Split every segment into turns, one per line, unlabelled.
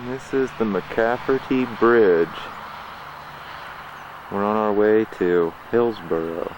This is the McCafferty Bridge. We're on our way to Hillsboro.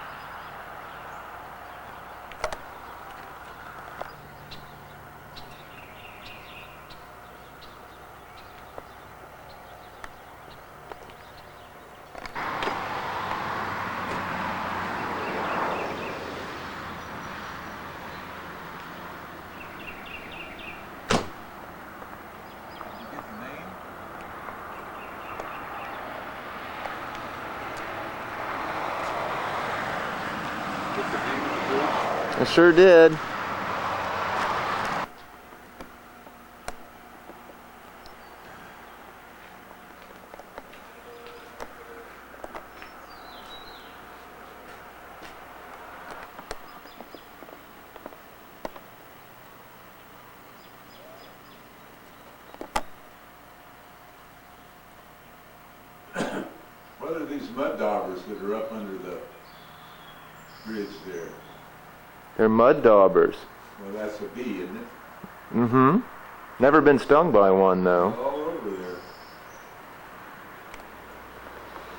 I sure did.
What are these mud daubers that are up under the bridge there?
They're mud daubers.
Well, that's a bee, isn't it?
Mm-hmm. Never been stung by one, though.
All over there.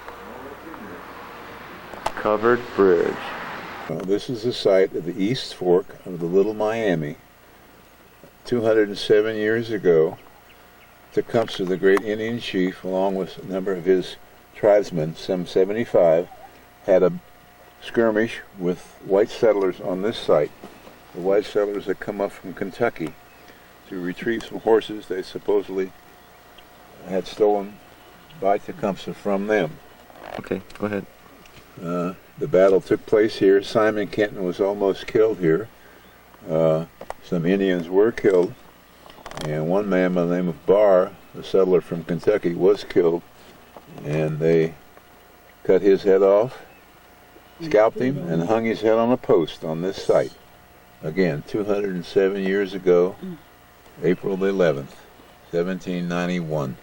All up in there.
Covered bridge.
This is the site of the East Fork of the Little Miami. 207 years ago, Tecumseh, the great Indian chief, along with a number of his tribesmen, some 75, had a skirmish with white settlers on this site. The white settlers had come up from Kentucky to retrieve some horses they supposedly had stolen by Tecumseh from them.
Okay, go ahead.
The battle took place here. Simon Kenton was almost killed here. Some Indians were killed, and one man by the name of Barr, a settler from Kentucky, was killed, and they cut his head off, scalped him, and hung his head on a post on this site. Again, 207 years ago, April the 11th, 1791.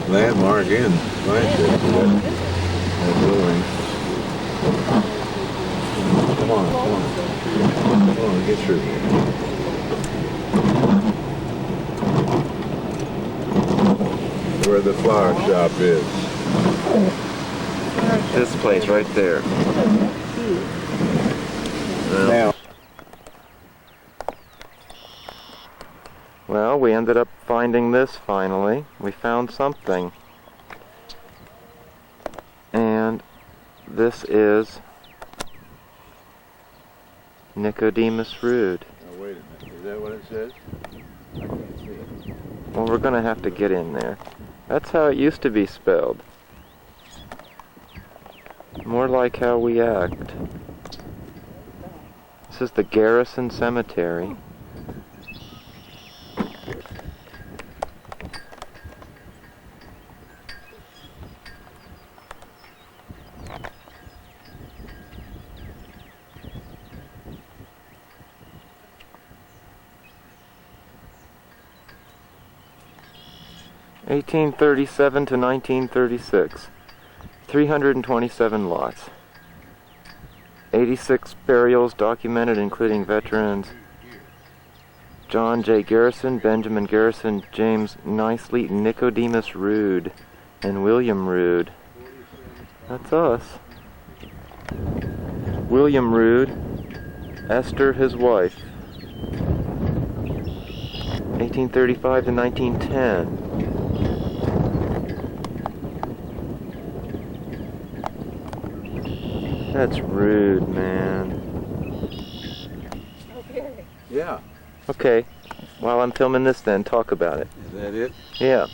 Landmark in Manchester, that building. Come on, get through here. Where the flower shop is.
This place right there.
Now.
Well, we ended up finding this finally. We found something. And this is Nicodemus Rood.
Oh, wait a minute. Is that what it says? I can't see it.
Well, we're going to have to get in there. That's how it used to be spelled. More like how we act. This is the Garrison Cemetery. (1837 to 1936). 327 lots. 86 burials documented, including veterans John J. Garrison, Benjamin Garrison, James Nicely, Nicodemus Rood, and William Rood. That's us. William Rood, Esther, his wife. 1835 to 1910. That's rude, man.
Okay. Yeah.
Okay. While I'm filming this then, talk about it.
Is that it?
Yeah.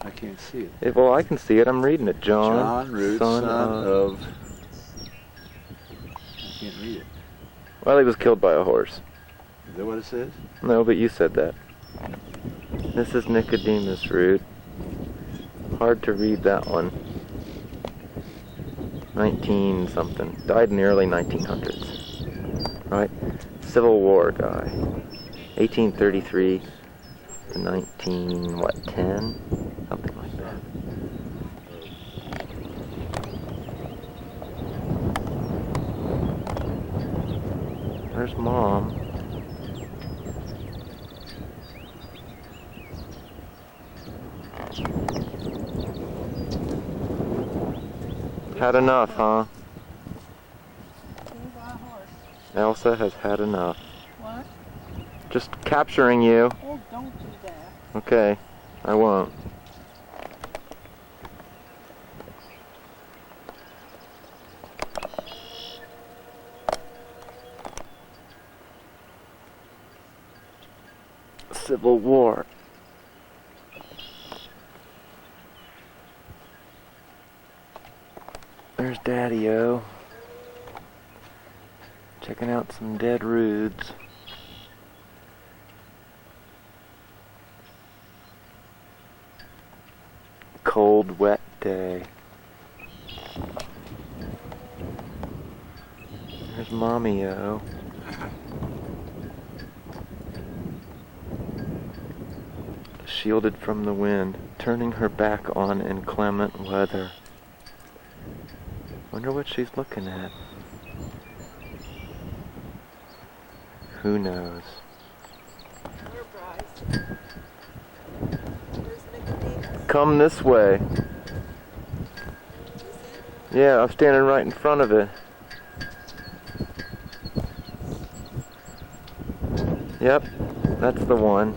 I can't see it.
Well, I can see it. I'm reading it.
John Rood, son of... I can't read it.
Well, he was killed by a horse.
Is that what it says?
No, but you said that. This is Nicodemus Rood. Hard to read that one. 19 something. Died in the early 1900s. Right? Civil War guy. 1833 to 10? Something like that. There's Mom. Had enough, huh? Elsa has had enough.
What?
Just capturing you.
Oh, don't do that.
Okay, I won't. Civil War. There's Daddy-O. Checking out some dead Roods. Cold, wet day. There's Mommy-O. Shielded from the wind, turning her back on inclement weather. Wonder what she's looking at. Who knows? Come this way. Yeah, I'm standing right in front of it. Yep, that's the one.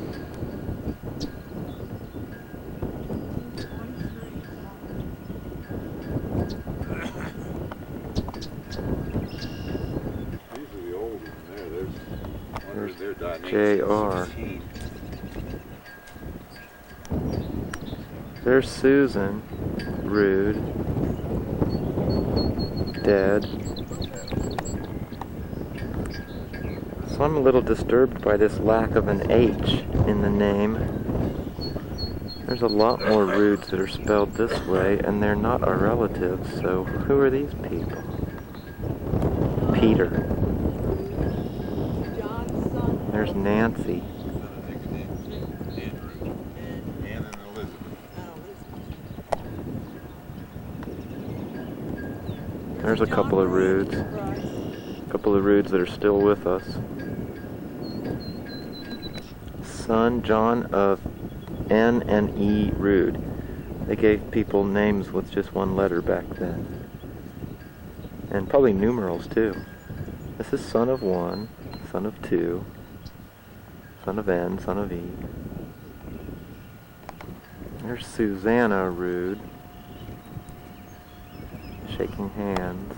JR. There's Susan, Rood, dead. So I'm a little disturbed by this lack of an H in the name. There's a lot more Roods that are spelled this way, and they're not our relatives, so who are these people? Peter. There's Nancy. There's a couple of Roods. A couple of Roods that are still with us. Son John of N and E Rood. They gave people names with just one letter back then. And probably numerals too. This is son of 1, son of 2, son of N, son of E. There's Susanna Rood. Shaking hands.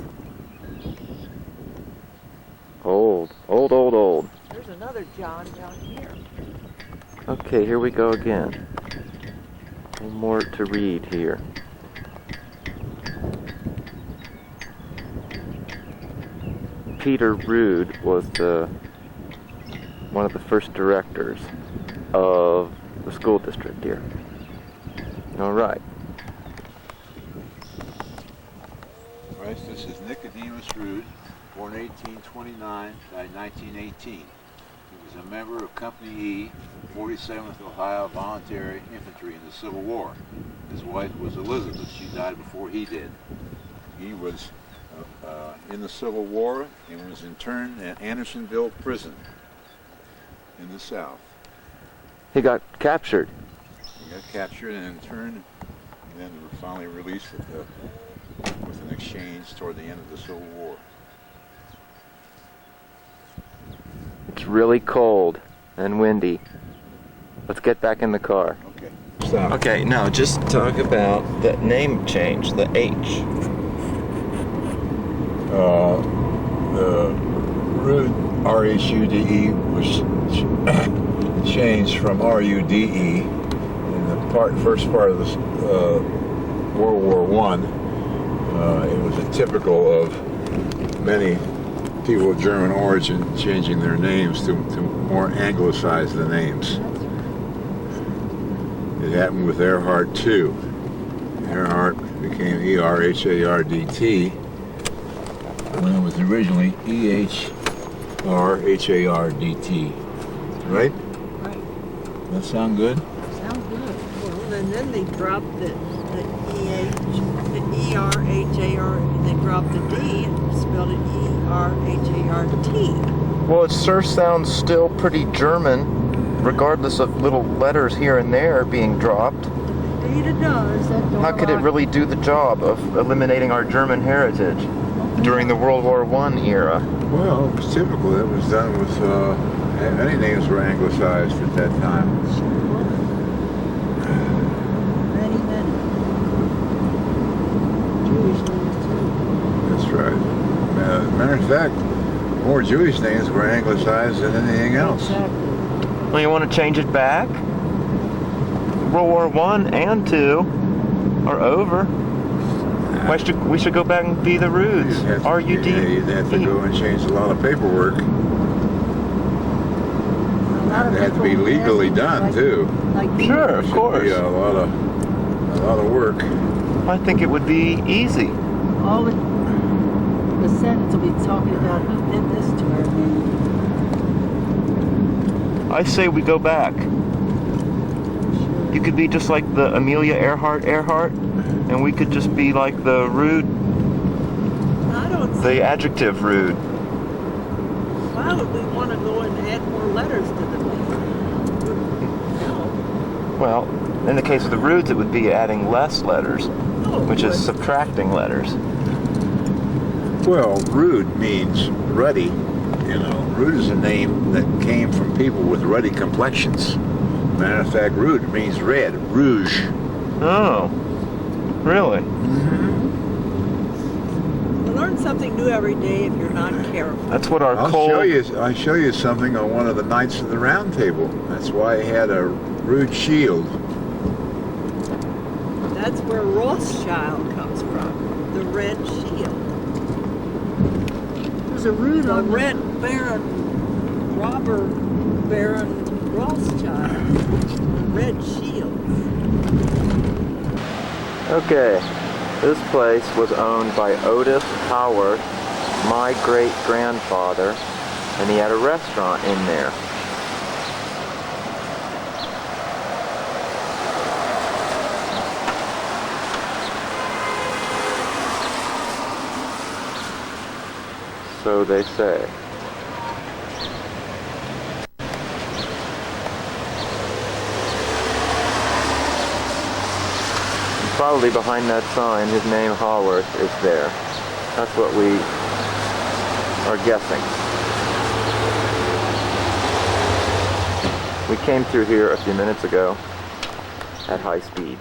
Old.
There's another John down here.
Okay, here we go again. A little more to read here. Peter Rood was one of the first directors of the school district here. All right.
Right, this is Nicodemus Rood, born 1829, died 1918. He was a member of Company E, 47th Ohio Volunteer Infantry in the Civil War. His wife was Elizabeth. She died before he did. He was in the Civil War and was interned at Andersonville Prison in the South.
He got captured.
He got captured and interned, and then were finally released with an exchange toward the end of the Civil War.
It's really cold and windy. Let's get back in the car.
Okay. Stop.
Okay, now just talk about the name change, the H.
The Rude, R-H-U-D-E, was changed from R-U-D-E in the first part of the World War I. It was a typical of many people of German origin changing their names to more anglicize the names. It happened with Earhart too. Earhart became E-R-H-A-R-D-T when it was originally E-H-R-H-A-R-D-T. Right?
Right.
That sound good?
Sounds good. Well, and then they dropped the E-R-H-A-R, they dropped the D and spelled it E-R-H-A-R-T.
Well, it sure sounds still pretty German, regardless of little letters here and there being dropped.
Indeed it does.
How could it really do the job of eliminating our German heritage during the World War I era?
Well, it was typical. It was done with, many names were anglicized at that time.
Many. Jewish names too.
That's right. Matter of fact, more Jewish names were anglicized than anything else.
Exactly.
Well, you want to change it back? World War I and II are over. We should go back and be the Rudes. R-U-D.
Yeah, you'd have to go and change a lot of paperwork. It had to be legally done too.
Sure, of course.
Be a lot of work.
I think it would be easy.
All the sentence will be talking about who did this to her.
I say we go back. You could be just like the Amelia Earhart, and we could just be like the rude,
I don't see
the adjective rude.
why would we want to go and add more letters to the name?
Well, in the case of the Rudes, it would be adding less letters,
No,
which is
but-
subtracting letters.
Well, rude means ruddy. You know, rude is a name that came from people with ruddy complexions. Matter of fact, rude means red, rouge.
Oh, really?
You learn something new every day if you're not careful.
That's what our
I'll
cold...
show you something on one of the Knights of the Round Table. That's why he had a rude shield.
That's where Rothschild comes from, the red shield. There's a root on the red Baron, Robert Baron Rothschild, red shield.
Okay, this place was owned by Otis Howarth, my great-grandfather, and he had a restaurant in there. So they say. Probably behind that sign, his name Haworth is there. That's what we are guessing. We came through here a few minutes ago at high speed.